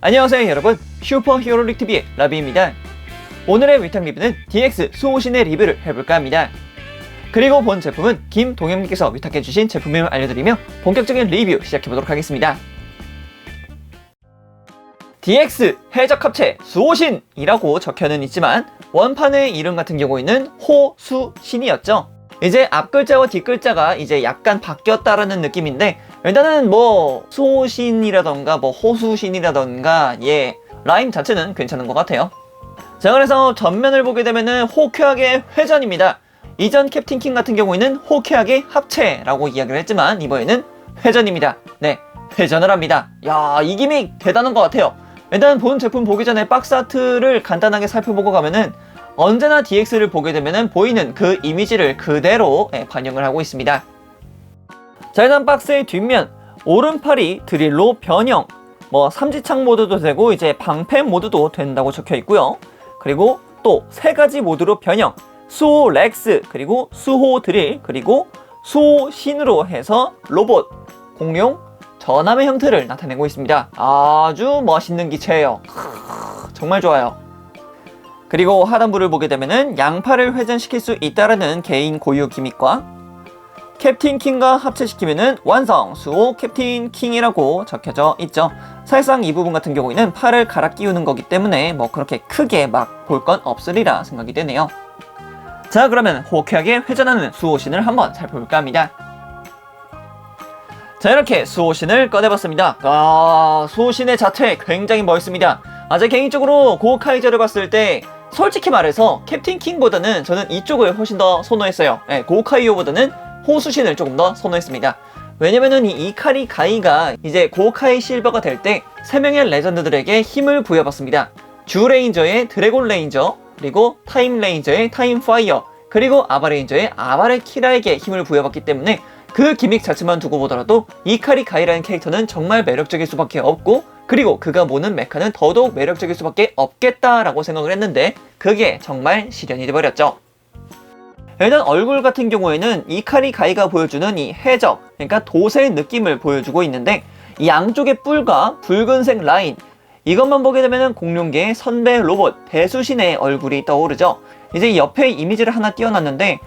안녕하세요 여러분, 슈퍼히어로릭TV의 라비입니다. 오늘의 위탁 리뷰는 DX 수호신의 리뷰를 해볼까 합니다. 그리고 본 제품은 김동현님께서 위탁해주신 제품임을 알려드리며 본격적인 리뷰 시작해보도록 하겠습니다. DX 해적합체 수호신이라고 적혀는 있지만 원판의 이름 같은 경우에는 호수신이었죠. 이제 앞글자와 뒷글자가 이제 약간 바뀌었다라는 느낌인데, 일단은 뭐 수호신이라던가 뭐 호수신이라던가 라임 자체는 괜찮은 것 같아요. 자, 그래서 전면을 보게 되면은 호쾌하게 회전입니다. 이전 캡틴 킹 같은 경우에는 호쾌하게 합체라고 이야기를 했지만 이번에는 회전입니다. 네, 회전을 합니다. 야, 이 기믹 대단한 것 같아요. 일단 본 제품 보기 전에 박스 아트를 간단하게 살펴보고 가면은 언제나 DX를 보게 되면은 보이는 그 이미지를 그대로 반영을 하고 있습니다. 자, 일단 박스의 뒷면, 오른팔이 드릴로 변형, 뭐 삼지창 모드도 되고 이제 방패 모드도 된다고 적혀 있고요. 그리고 또 세 가지 모드로 변형, 수호 렉스, 그리고 수호 드릴, 그리고 수호 신으로 해서 로봇, 공룡, 전함의 형태를 나타내고 있습니다. 아주 멋있는 기체예요. 정말 좋아요. 그리고 하단부를 보게 되면은 양팔을 회전시킬 수 있다라는 개인 고유 기믹과 캡틴 킹과 합체시키면은 완성 수호 캡틴 킹이라고 적혀져 있죠. 사실상 이 부분 같은 경우에는 팔을 갈아 끼우는 거기 때문에 뭐 그렇게 크게 막 볼 건 없으리라 생각이 되네요. 자, 그러면 호쾌하게 회전하는 수호신을 한번 살펴볼까 합니다. 자, 이렇게 수호신을 꺼내봤습니다. 수호신의 자체 굉장히 멋있습니다. 제 개인적으로 고카이저를 봤을 때 솔직히 말해서 캡틴 킹보다는 저는 이쪽을 훨씬 더 선호했어요. 고카이오보다는 호수신을 조금 더 선호했습니다. 왜냐면은 이 이카리 가이가 이제 고카이 실버가 될 때 3명의 레전드들에게 힘을 부여받습니다. 주 레인저의 드래곤 레인저, 그리고 타임 레인저의 타임 파이어, 그리고 아바 레인저의 아바레 키라에게 힘을 부여받기 때문에 그 기믹 자체만 두고 보더라도 이카리 가이라는 캐릭터는 정말 매력적일 수밖에 없고, 그리고 그가 모는 메카는 더더욱 매력적일 수밖에 없겠다라고 생각을 했는데 그게 정말 실현이 돼버렸죠. 일단 얼굴 같은 경우에는 이카리 가이가 보여주는 이 해적, 그러니까 돛의 느낌을 보여주고 있는데, 이 양쪽의 뿔과 붉은색 라인, 이것만 보게 되면 공룡계의 선배 로봇 대수신의 얼굴이 떠오르죠. 이제 옆에 이미지를 하나 띄워놨는데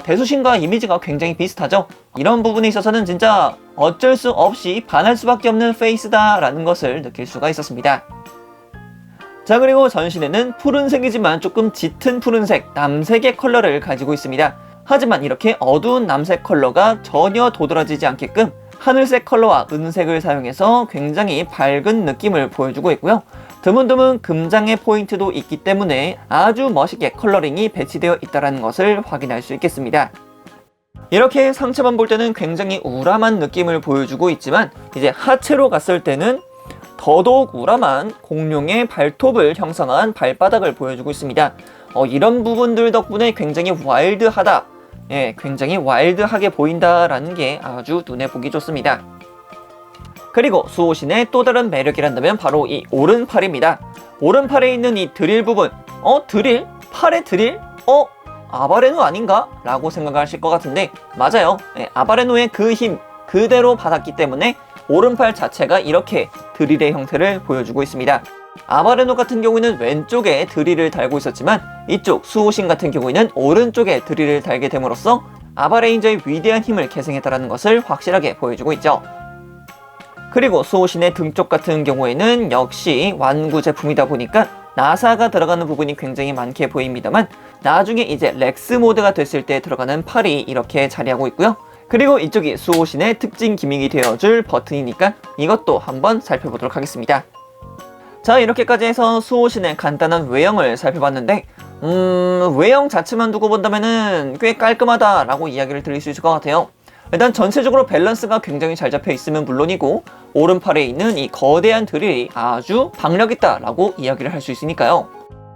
대수신과 이미지가 굉장히 비슷하죠. 이런 부분에 있어서는 진짜 어쩔 수 없이 반할 수밖에 없는 페이스다 라는 것을 느낄 수가 있었습니다. 자, 그리고 전신에는 푸른색이지만 조금 짙은 푸른색, 남색의 컬러를 가지고 있습니다. 하지만 이렇게 어두운 남색 컬러가 전혀 도드라지지 않게끔 하늘색 컬러와 은색을 사용해서 굉장히 밝은 느낌을 보여주고 있고요. 드문드문 금장의 포인트도 있기 때문에 아주 멋있게 컬러링이 배치되어 있다는 것을 확인할 수 있겠습니다. 이렇게 상체만 볼 때는 굉장히 우람한 느낌을 보여주고 있지만 이제 하체로 갔을 때는 더더욱 우람한 공룡의 발톱을 형성한 발바닥을 보여주고 있습니다. 이런 부분들 덕분에 굉장히 와일드하다, 굉장히 와일드하게 보인다라는 게 아주 눈에 보기 좋습니다. 그리고 수호신의 또 다른 매력이란다면 바로 이 오른팔입니다. 오른팔에 있는 이 드릴 부분, 드릴? 팔의 드릴? 아바레노 아닌가? 라고 생각하실 것 같은데 맞아요. 아바레노의 그 힘 그대로 받았기 때문에 오른팔 자체가 이렇게 드릴의 형태를 보여주고 있습니다. 아바레노 같은 경우에는 왼쪽에 드릴을 달고 있었지만 이쪽 수호신 같은 경우에는 오른쪽에 드릴을 달게 됨으로써 아바레인저의 위대한 힘을 계승했다는 것을 확실하게 보여주고 있죠. 그리고 수호신의 등 쪽 같은 경우에는 역시 완구 제품이다 보니까 나사가 들어가는 부분이 굉장히 많게 보입니다만 나중에 이제 렉스 모드가 됐을 때 들어가는 팔이 이렇게 자리하고 있고요. 그리고 이쪽이 수호신의 특징 기믹이 되어줄 버튼이니까 이것도 한번 살펴보도록 하겠습니다. 자, 이렇게까지 해서 수호신의 간단한 외형을 살펴봤는데 외형 자체만 두고 본다면은 꽤 깔끔하다라고 이야기를 드릴 수 있을 것 같아요. 일단 전체적으로 밸런스가 굉장히 잘 잡혀 있으면 물론이고 오른팔에 있는 이 거대한 드릴이 아주 박력있다 라고 이야기를 할 수 있으니까요.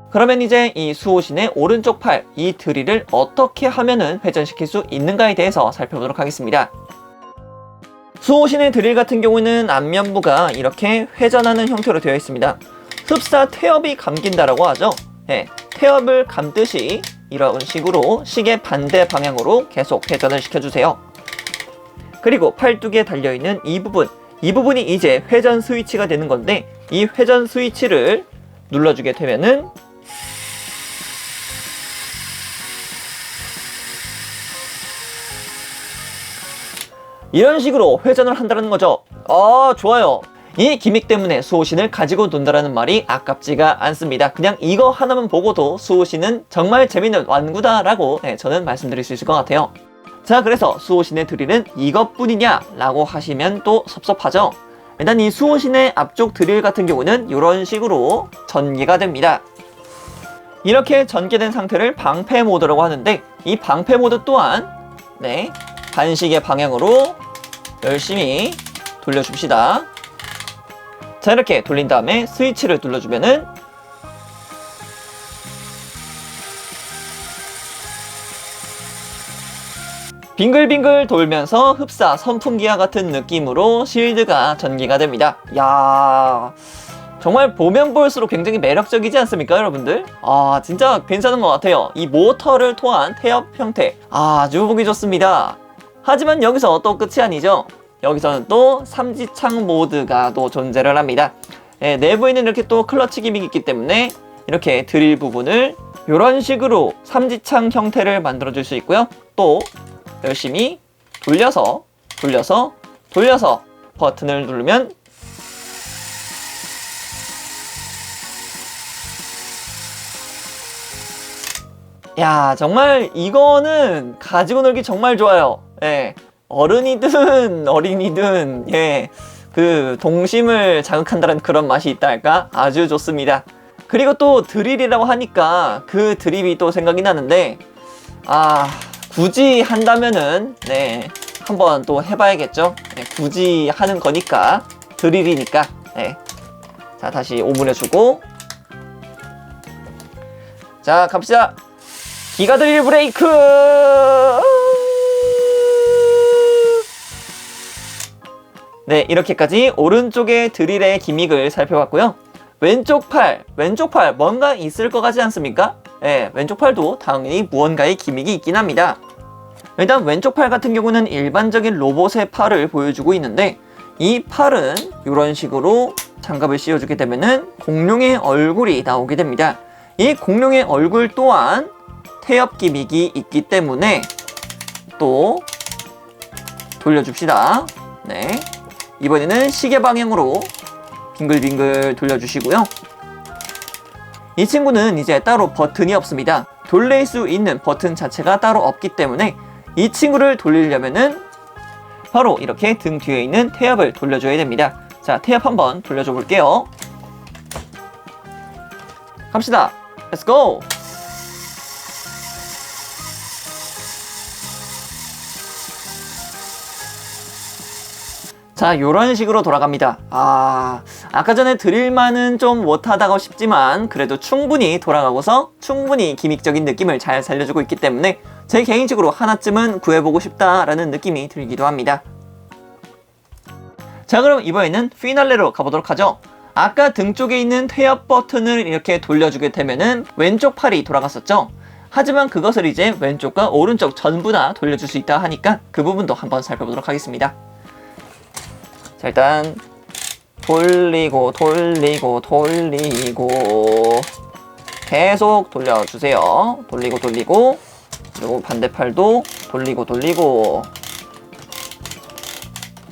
그러면 이제 이 수호신의 오른쪽 팔, 이 드릴을 어떻게 하면은 회전시킬 수 있는가에 대해서 살펴보도록 하겠습니다. 수호신의 드릴 같은 경우는 앞면부가 이렇게 회전하는 형태로 되어 있습니다. 흡사 태엽이 감긴다라고 하죠. 태엽을 감듯이 이런 식으로 시계 반대 방향으로 계속 회전을 시켜주세요. 그리고 팔뚝에 달려있는 이 부분이 이제 회전 스위치가 되는 건데 이 회전 스위치를 눌러주게 되면은 이런 식으로 회전을 한다는 거죠. 좋아요. 이 기믹 때문에 수호신을 가지고 논다라는 말이 아깝지가 않습니다. 그냥 이거 하나만 보고도 수호신은 정말 재밌는 완구다라고 저는 말씀드릴 수 있을 것 같아요. 자, 그래서 수호신의 드릴은 이것뿐이냐 라고 하시면 또 섭섭하죠. 일단 이 수호신의 앞쪽 드릴 같은 경우는 이런 식으로 전개가 됩니다. 이렇게 전개된 상태를 방패 모드라고 하는데, 이 방패 모드 또한 반시계 방향으로 열심히 돌려줍시다. 자, 이렇게 돌린 다음에 스위치를 눌러주면은 빙글빙글 돌면서 흡사 선풍기와 같은 느낌으로 실드가 전개가 됩니다. 야, 정말 보면 볼수록 굉장히 매력적이지 않습니까, 여러분들? 진짜 괜찮은 것 같아요. 이 모터를 토한 태엽 형태 아주 보기 좋습니다. 하지만 여기서 또 끝이 아니죠. 여기서는 또 삼지창 모드가 또 존재를 합니다. 내부에는 이렇게 또 클러치 기믹이 있기 때문에 이렇게 드릴 부분을 이런 식으로 삼지창 형태를 만들어 줄 수 있고요. 또 열심히 돌려서 버튼을 누르면 야, 정말 이거는 가지고 놀기 정말 좋아요. 어른이든 어린이든 그 동심을 자극한다는 그런 맛이 있다 할까? 아주 좋습니다. 그리고 또 드릴이라고 하니까 그 드립이 또 생각이 나는데, 굳이 한다면은 한번 또 해봐야겠죠. 굳이 하는 거니까, 드릴이니까. 자, 다시 오므려주고, 자, 갑시다. 기가 드릴 브레이크. 이렇게까지 오른쪽의 드릴의 기믹을 살펴봤고요. 왼쪽 팔 뭔가 있을 것 같지 않습니까? 왼쪽 팔도 당연히 무언가의 기믹이 있긴 합니다. 일단 왼쪽 팔 같은 경우는 일반적인 로봇의 팔을 보여주고 있는데, 이 팔은 이런 식으로 장갑을 씌워주게 되면은 공룡의 얼굴이 나오게 됩니다. 이 공룡의 얼굴 또한 태엽 기믹이 있기 때문에 또 돌려줍시다. 이번에는 시계 방향으로 빙글빙글 돌려주시고요. 이 친구는 이제 따로 버튼이 없습니다. 돌릴 수 있는 버튼 자체가 따로 없기 때문에 이 친구를 돌리려면은 바로 이렇게 등 뒤에 있는 태엽을 돌려줘야 됩니다. 자, 태엽 한번 돌려줘 볼게요. 갑시다. Let's go! 자, 요런 식으로 돌아갑니다. 아까 전에 드릴만은 좀 못하다고 싶지만 그래도 충분히 돌아가고서 충분히 기믹적인 느낌을 잘 살려주고 있기 때문에 제 개인적으로 하나쯤은 구해보고 싶다라는 느낌이 들기도 합니다. 자, 그럼 이번에는 피날레로 가보도록 하죠. 아까 등 쪽에 있는 태엽 버튼을 이렇게 돌려주게 되면은 왼쪽 팔이 돌아갔었죠. 하지만 그것을 이제 왼쪽과 오른쪽 전부 다 돌려줄 수 있다 하니까 그 부분도 한번 살펴보도록 하겠습니다. 자, 일단 돌리고 계속 돌려주세요. 돌리고 그리고 반대팔도 돌리고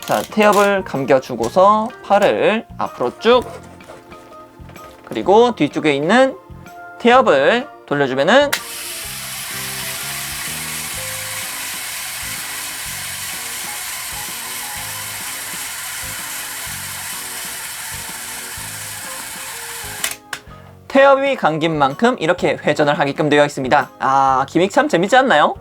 자, 태엽을 감겨주고서 팔을 앞으로 쭉, 그리고 뒤쪽에 있는 태엽을 돌려주면은 태엽이 감긴 만큼 이렇게 회전을 하게끔 되어 있습니다. 기믹 참 재밌지 않나요?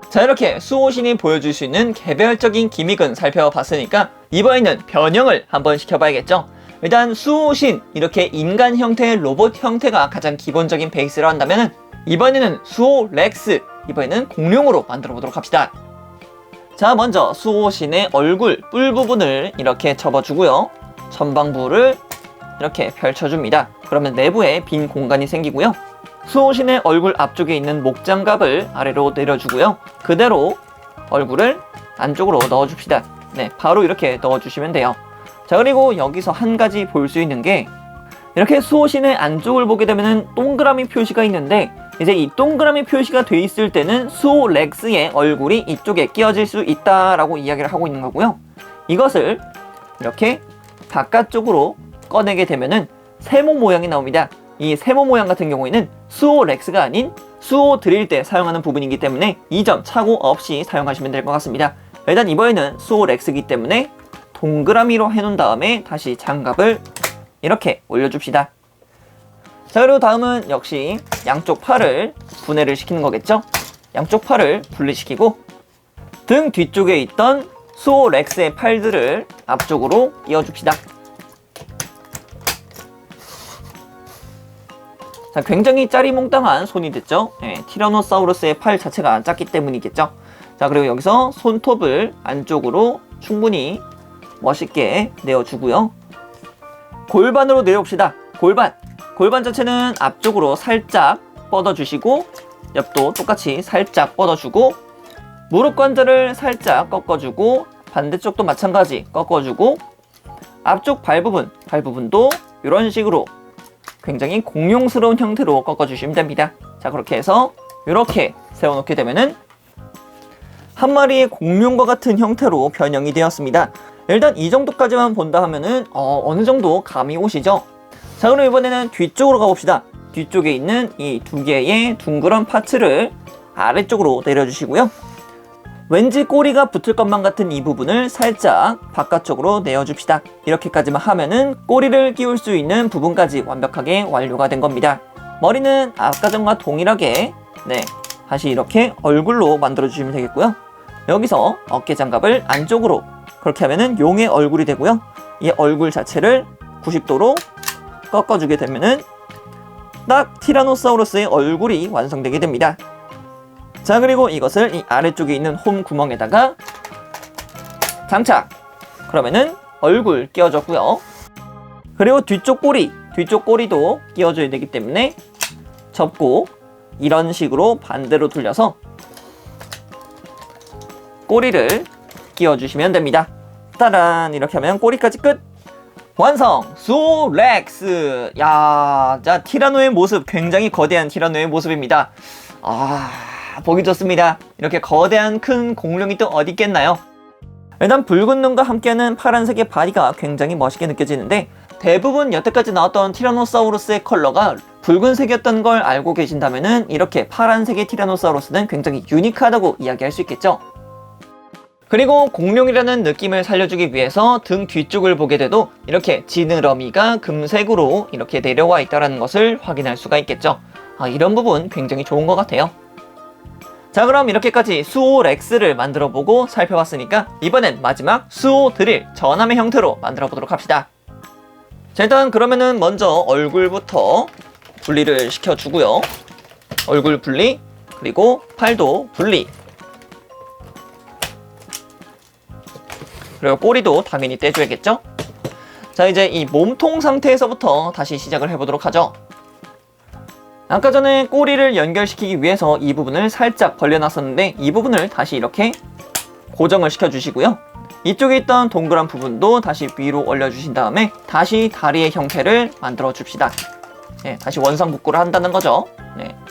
자, 이렇게 수호신이 보여줄 수 있는 개별적인 기믹은 살펴봤으니까 이번에는 변형을 한번 시켜봐야겠죠. 일단 수호신, 이렇게 인간 형태의 로봇 형태가 가장 기본적인 베이스로 한다면 이번에는 수호 렉스, 이번에는 공룡으로 만들어 보도록 합시다. 자, 먼저 수호신의 얼굴 뿔 부분을 이렇게 접어주고요. 전방부를 이렇게 펼쳐줍니다. 그러면 내부에 빈 공간이 생기고요. 수호신의 얼굴 앞쪽에 있는 목장갑을 아래로 내려주고요. 그대로 얼굴을 안쪽으로 넣어줍시다. 바로 이렇게 넣어주시면 돼요. 자, 그리고 여기서 한 가지 볼 수 있는 게 이렇게 수호신의 안쪽을 보게 되면은 동그라미 표시가 있는데 이제 이 동그라미 표시가 돼 있을 때는 수호 렉스의 얼굴이 이쪽에 끼워질 수 있다라고 이야기를 하고 있는 거고요. 이것을 이렇게 바깥쪽으로 꺼내게 되면은 세모 모양이 나옵니다. 이 세모 모양 같은 경우에는 수호 렉스가 아닌 수호 드릴 때 사용하는 부분이기 때문에 이 점 착오 없이 사용하시면 될 것 같습니다. 일단 이번에는 수호 렉스이기 때문에 동그라미로 해놓은 다음에 다시 장갑을 이렇게 올려줍시다. 자, 그리고 다음은 역시 양쪽 팔을 분해를 시키는 거겠죠? 양쪽 팔을 분리시키고 등 뒤쪽에 있던 수호 렉스의 팔들을 앞쪽으로 끼워줍시다. 자, 굉장히 짜리몽땅한 손이 됐죠? 네, 티라노사우루스의 팔 자체가 작기 때문이겠죠? 자, 그리고 여기서 손톱을 안쪽으로 충분히 멋있게 내어주고요. 골반으로 내려옵시다. 골반 자체는 앞쪽으로 살짝 뻗어주시고 옆도 똑같이 살짝 뻗어주고 무릎 관절을 살짝 꺾어주고 반대쪽도 마찬가지 꺾어주고 앞쪽 발부분도 이런 식으로 굉장히 공룡스러운 형태로 꺾어주시면 됩니다. 자, 그렇게 해서 이렇게 세워놓게 되면은 한 마리의 공룡과 같은 형태로 변형이 되었습니다. 일단 이 정도까지만 본다 하면은 어느 정도 감이 오시죠? 자, 그럼 이번에는 뒤쪽으로 가봅시다. 뒤쪽에 있는 이 두 개의 둥그런 파츠를 아래쪽으로 내려주시고요. 왠지 꼬리가 붙을 것만 같은 이 부분을 살짝 바깥쪽으로 내어줍시다. 이렇게까지만 하면은 꼬리를 끼울 수 있는 부분까지 완벽하게 완료가 된 겁니다. 머리는 아까 전과 동일하게 다시 이렇게 얼굴로 만들어주시면 되겠고요. 여기서 어깨 장갑을 안쪽으로 그렇게 하면은 용의 얼굴이 되고요. 이 얼굴 자체를 90도로 꺾어주게 되면은 딱 티라노사우루스의 얼굴이 완성되게 됩니다. 자, 그리고 이것을 이 아래쪽에 있는 홈 구멍에다가 장착! 그러면은 얼굴 끼워졌고요. 그리고 뒤쪽 꼬리도 끼워줘야 되기 때문에 접고 이런 식으로 반대로 돌려서 꼬리를 끼워주시면 됩니다. 따란! 이렇게 하면 꼬리까지 끝! 완성! 수호 렉스! 야, 자, 티라노의 모습, 굉장히 거대한 티라노의 모습입니다. 보기 좋습니다. 이렇게 거대한 큰 공룡이 또 어디 있겠나요? 일단 붉은 눈과 함께하는 파란색의 바디가 굉장히 멋있게 느껴지는데 대부분 여태까지 나왔던 티라노사우루스의 컬러가 붉은색이었던 걸 알고 계신다면은 이렇게 파란색의 티라노사우루스는 굉장히 유니크하다고 이야기할 수 있겠죠? 그리고 공룡이라는 느낌을 살려주기 위해서 등 뒤쪽을 보게 돼도 이렇게 지느러미가 금색으로 이렇게 내려와 있다는 것을 확인할 수가 있겠죠. 이런 부분 굉장히 좋은 것 같아요. 자, 그럼 이렇게까지 수호 렉스를 만들어보고 살펴봤으니까 이번엔 마지막 수호 드릴 전함의 형태로 만들어보도록 합시다. 자, 일단 그러면은 먼저 얼굴부터 분리를 시켜주고요. 얼굴 분리, 그리고 팔도 분리, 그리고 꼬리도 당연히 떼줘야겠죠? 자, 이제 이 몸통 상태에서부터 다시 시작을 해보도록 하죠. 아까 전에 꼬리를 연결시키기 위해서 이 부분을 살짝 벌려놨었는데 이 부분을 다시 이렇게 고정을 시켜주시고요. 이쪽에 있던 동그란 부분도 다시 위로 올려주신 다음에 다시 다리의 형태를 만들어 줍시다. 다시 원상복구를 한다는 거죠.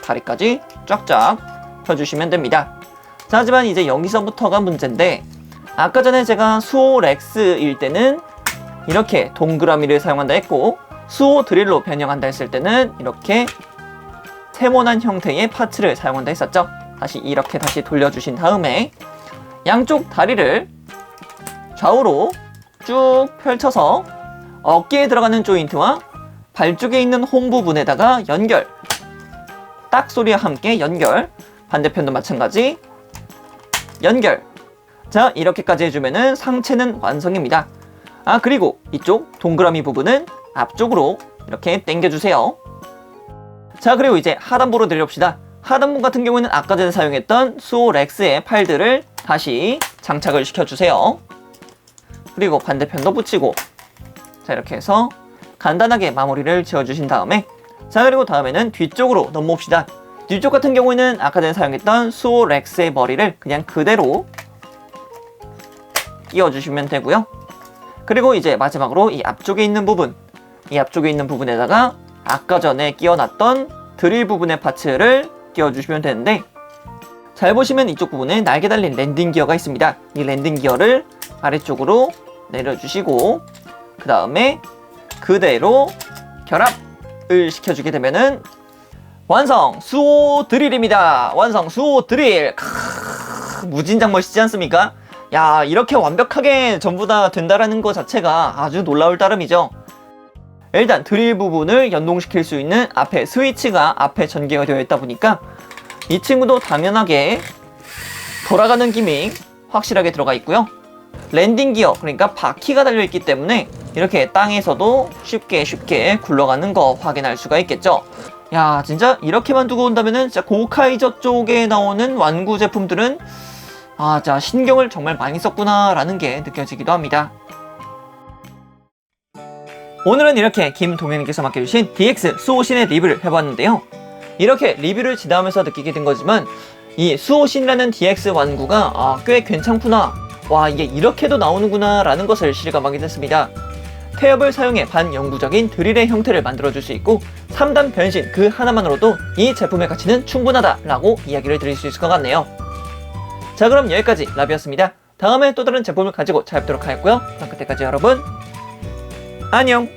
다리까지 쫙쫙 펴주시면 됩니다. 자, 하지만 이제 여기서부터가 문제인데 아까 전에 제가 수호 렉스일 때는 이렇게 동그라미를 사용한다 했고 수호 드릴로 변형한다 했을 때는 이렇게 세모난 형태의 파츠를 사용한다 했었죠. 다시 이렇게 다시 돌려주신 다음에 양쪽 다리를 좌우로 쭉 펼쳐서 어깨에 들어가는 조인트와 발 쪽에 있는 홈 부분에다가 연결, 딱 소리와 함께 연결, 반대편도 마찬가지 연결. 자, 이렇게까지 해주면은 상체는 완성입니다. 그리고 이쪽 동그라미 부분은 앞쪽으로 이렇게 당겨주세요. 자, 그리고 이제 하단부로 내려옵시다. 하단부 같은 경우에는 아까 전에 사용했던 수호 렉스의 팔들을 다시 장착을 시켜주세요. 그리고 반대편도 붙이고 자, 이렇게 해서 간단하게 마무리를 지어주신 다음에 자, 그리고 다음에는 뒤쪽으로 넘어옵시다. 뒤쪽 같은 경우에는 아까 전에 사용했던 수호 렉스의 머리를 그냥 그대로 끼워주시면 되고요. 그리고 이제 마지막으로 이 앞쪽에 있는 부분, 이 앞쪽에 있는 부분에다가 아까 전에 끼워놨던 드릴 부분의 파츠를 끼워주시면 되는데, 잘 보시면 이쪽 부분에 날개 달린 랜딩 기어가 있습니다. 이 랜딩 기어를 아래쪽으로 내려주시고 그 다음에 그대로 결합을 시켜주게 되면은 완성! 수호 드릴입니다. 완성! 수호 드릴! 무진장 멋있지 않습니까? 야, 이렇게 완벽하게 전부 다 된다라는 것 자체가 아주 놀라울 따름이죠. 일단 드릴 부분을 연동시킬 수 있는 앞에 스위치가 앞에 전개가 되어 있다 보니까 이 친구도 당연하게 돌아가는 기믹 확실하게 들어가 있고요. 랜딩 기어, 그러니까 바퀴가 달려있기 때문에 이렇게 땅에서도 쉽게 굴러가는 거 확인할 수가 있겠죠. 야, 진짜 이렇게만 두고 온다면은 진짜 고카이저 쪽에 나오는 완구 제품들은 자, 신경을 정말 많이 썼구나 라는 게 느껴지기도 합니다. 오늘은 이렇게 김동현님께서 맡겨주신 DX 수호신의 리뷰를 해봤는데요. 이렇게 리뷰를 지나면서 느끼게 된 거지만 이 수호신이라는 DX 완구가 꽤 괜찮구나, 와, 이게 이렇게도 나오는구나 라는 것을 실감하게 됐습니다. 태엽을 사용해 반영구적인 드릴의 형태를 만들어줄 수 있고 3단 변신 그 하나만으로도 이 제품의 가치는 충분하다 라고 이야기를 드릴 수 있을 것 같네요. 자, 그럼 여기까지 라비였습니다. 다음에 또 다른 제품을 가지고 찾아뵙도록 하겠고요. 그럼 그때까지 여러분 안녕.